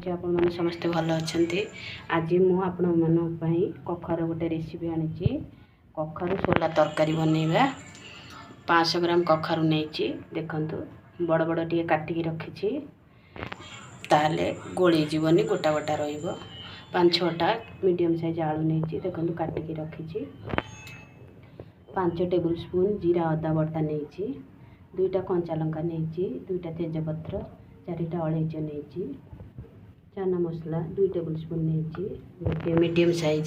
କରୁଛି ଆପଣ ମାନେ ସମସ୍ତେ ଭଲ ଅଛନ୍ତି। ଆଜି ମୁଁ ଆପଣ ମାନଙ୍କ ପାଇଁ କଖାରୁ ଗୋଟେ ରେସିପି ଆଣିଛି। କଖାରୁ ସୋଲା ତରକାରୀ ବନେଇବା। 500 ଗ୍ରାମ କଖାରୁ ନେଇଛି। ଦେଖନ୍ତୁ ବଡ଼ ବଡ଼ ଟିକେ କାଟିକି ରଖିଛି, ତାହେଲେ ଗୋଳେଇ ଯିବନି, ଗୋଟା ଗୋଟା ରହିବ। 5-6ଟା ମିଡ଼ିୟମ ସାଇଜ ଆଳୁ ନେଇଛି, ଦେଖନ୍ତୁ କାଟିକି ରଖିଛି। 5 ଟେବୁଲ ସ୍ପୁନ୍ ଜିରା ଅଦା ବଟା ନେଇଛି। 2ଟା କଞ୍ଚା ଲଙ୍କା ନେଇଛି। 2ଟା ତେଜପତ୍ର, 4ଟା ଅଳେଇଚ ନେଇଛି। ଚାନା ମସଲା 2 ଟେବୁଲ ସ୍ପୁନ୍ ନେଇଛି। ଗୋଟେ ମିଡ଼ିୟମ ସାଇଜ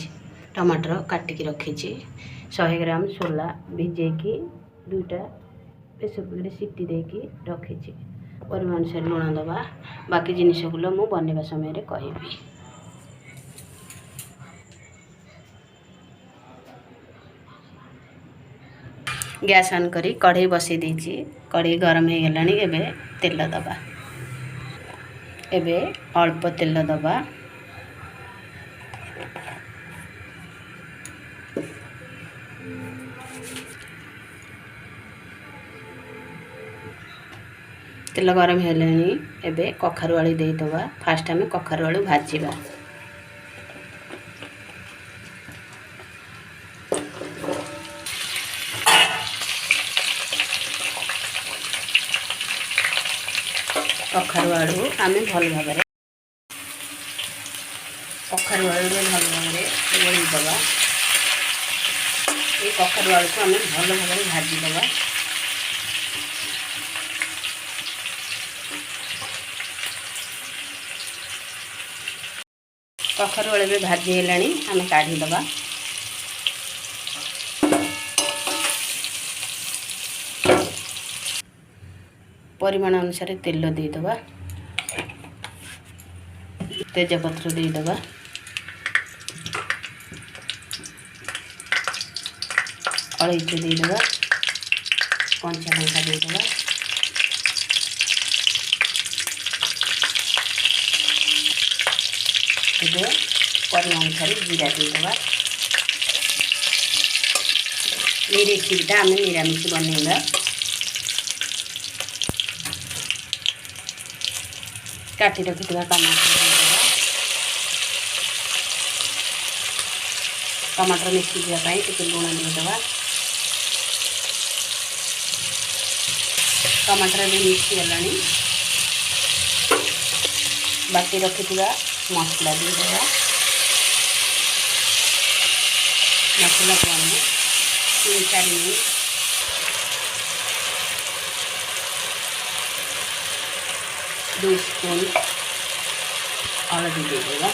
ଟମାଟର କାଟିକି ରଖିଛି। 100 ଗ୍ରାମ ସୋଲା ଭିଜେଇକି 2ଟା ପ୍ରେସର କୁକରରେ ସିଟି ଦେଇକି ରଖିଛି। ପରିମାଣ ଅନୁସାରେ ଲୁଣ ଦେବା। ବାକି ଜିନିଷগুলো ମୁଁ ବନେଇବା ସମୟରେ କହିବି। ଗ୍ୟାସ୍ ଅନ୍ କରି କଢ଼େଇ ବସେଇ ଦେଇଛି। କଢ଼େଇ ଗରମ ହେଇଗଲାଣି। ଏବେ ତେଲ ଦେବା। ଏବେ ଅଳ୍ପ ତେଲ ଦେବା। ତେଲ ଗରମ ହେଲାଣି। ଏବେ କଖାରୁ ଆଳୁ ଦେଇଦେବା। ଫାଷ୍ଟ ଆମେ କଖାରୁ ଆଳୁ ଭାଜିବା। କଖାରୁ ଆଳୁ ଆମେ ଭଲ ଭାବରେ ଗୋଳେଇ ଦେବା। এই କଖାରୁ ଆଳୁକୁ ଆମେ ଭଲ ଭାବରେ ଭାଜିଦେବା। କଖାରୁ ଆଳୁ ଏବେ ଭାଜି ହେଲାଣି, ଆମେ କାଢ଼ିଦେବା। ପରିମାଣ ଅନୁସାରେ ତେଲ ଦେଇଦେବା। ତେଜପତ୍ର ଦେଇଦେବା। ଅଳେଇଚ ଦେଇଦେବା। କଞ୍ଚା ଲଙ୍କା ଦେଇଦେବା। ଏବେ ପରିମାଣ ଅନୁସାରେ ଜିରା ଦେଇଦେବା। এই ରେସିପିଟା ଆମେ ନିରାମିଷ ବନେଇବା। କାଟି ରଖିଥିବା ଟମାଟର ଦେଇଦେବା। ଟମାଟର ମିଶିଯିବା ପାଇଁ ଟିକେ ଲୁଣ ଦେଇଦେବା। ଟମାଟର ବି ମିଶିଗଲାଣି। ବାଟି ରଖିଥିବା ମସଲା ଦେଇଦେବା। ମସଲାକୁ ଆମେ 3-4 ମିନିଟ୍ दो स्पून हलदी ଦେଇଦେବା।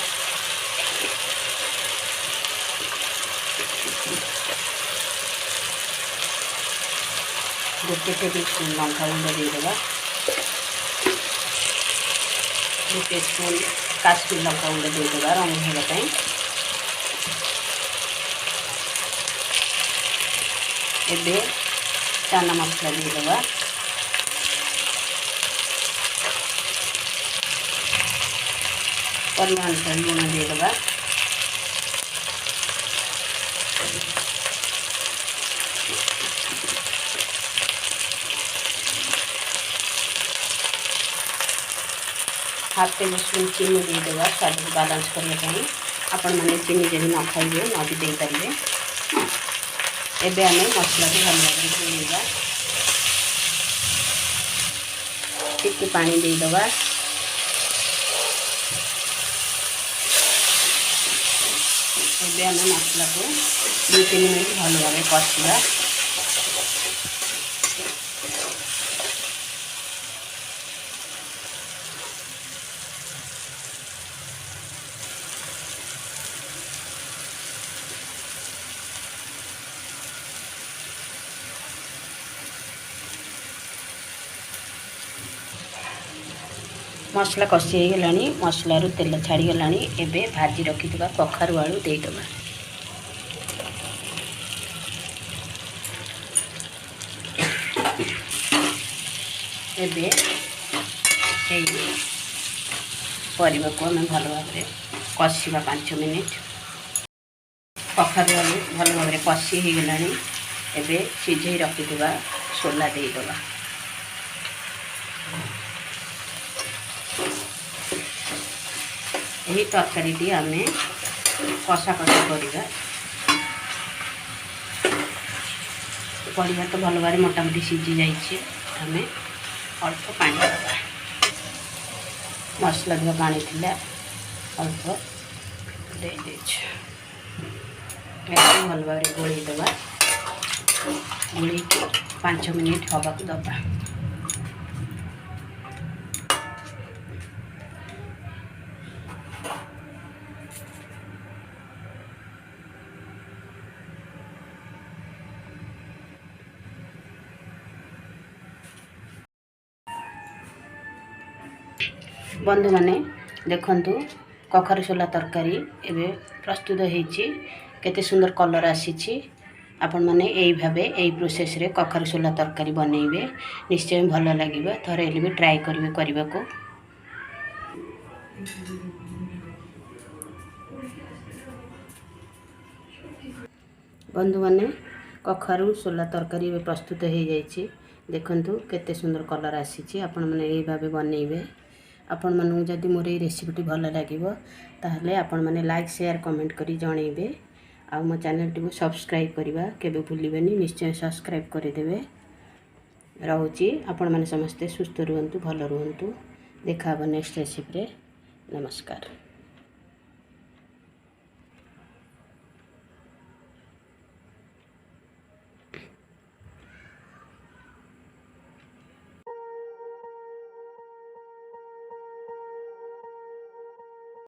ଗୋଟେ ଟେବୁଲ ସ୍ପୁନ୍ ଲଙ୍କା ଗୁଣ୍ଡ ଦେଇଦେବା। ଗୋଟେ ସ୍ପୁନ୍ କାଶ୍ମୀର ଲଙ୍କା ଗୁଣ୍ଡ ଦେଇଦେବା ରଙ୍ଗ ହେବା ପାଇଁ। ଏବେ ଚାନା ମସଲା ଦେଇଦେବା। परिमाण अनुसार लुण देदेबा। हाफ टेबल स्पून चीनी देदेबा स्वाद को बालांस करने। आपण मैंने चीनी जब न खाइबे न भी दे पारे। एबे आमे मसला को भल भाव गोलेइबा। टिके पानी देदेबा। ଏବେ ଆମେ ମସଲାକୁ 2-3 ମିନିଟ୍ ଭଲ ଭାବରେ କଷିବା। मसला कषि हो गलानी। मसलारू तेल छाड़ी गलानी। एबे भाजी रखिथिबा कखारू आलू देदेबा। एबे परिवा को हम भल भाव कषिबा 5 मिनिट। कखारू आलू भल भाव कषि हो गलानी। एबे सिझे रखिथिबा सोला देदेबा। ଏହି ତରକାରୀଟି ଆମେ କଷା କଷା କରିବା। ପରିବା ତ ଭଲ ଭାବରେ ମୋଟାମୋଟି ସିଝି ଯାଇଛି। ଆମେ ଅଳ୍ପ ପାଣି ଦେବା। ମସଲା ଧୁଆ ପାଣି ଥିଲା ଅଳ୍ପ ଦେଇଦେଇଛୁ। ଭଲ ଭାବରେ ଗୋଳେଇ ଦେବା। ଗୋଳେଇକି 5 ମିନିଟ୍ ହେବାକୁ ଦେବା। बंधु माने देखंतु कखरू सोला तरकारी एबे प्रस्तुत होईची। केते सुंदर कलर आसीची। आपण माने एई भाबे एई प्रोसेस रे कखरू सोला तरकारी बनेइबे, निश्चय भलो लागिबो। थरे एली भी ट्राई करिवे करबा को। बंधु माने कखरू सोला तरकारी एबे प्रस्तुत हो जाईची। देखंतु केते सुंदर कलर आसीची। आपण माने एई भाबे बनेइबे। आपण मानू जदि मोर ए रेसिपीटी भल लागिबो ताहले आपण माने लाइक शेयर कमेंट करी जणैबे। आ मो चैनल टी को सब्सक्राइब करिबा केबे भूलिबेनी, निश्चय सब्सक्राइब करि देबे। रहूची आपण माने समस्त सुस्थ रुहंतु, भल रुहंतु। देखा नेक्स्ट रेसिपी रे। नमस्कार।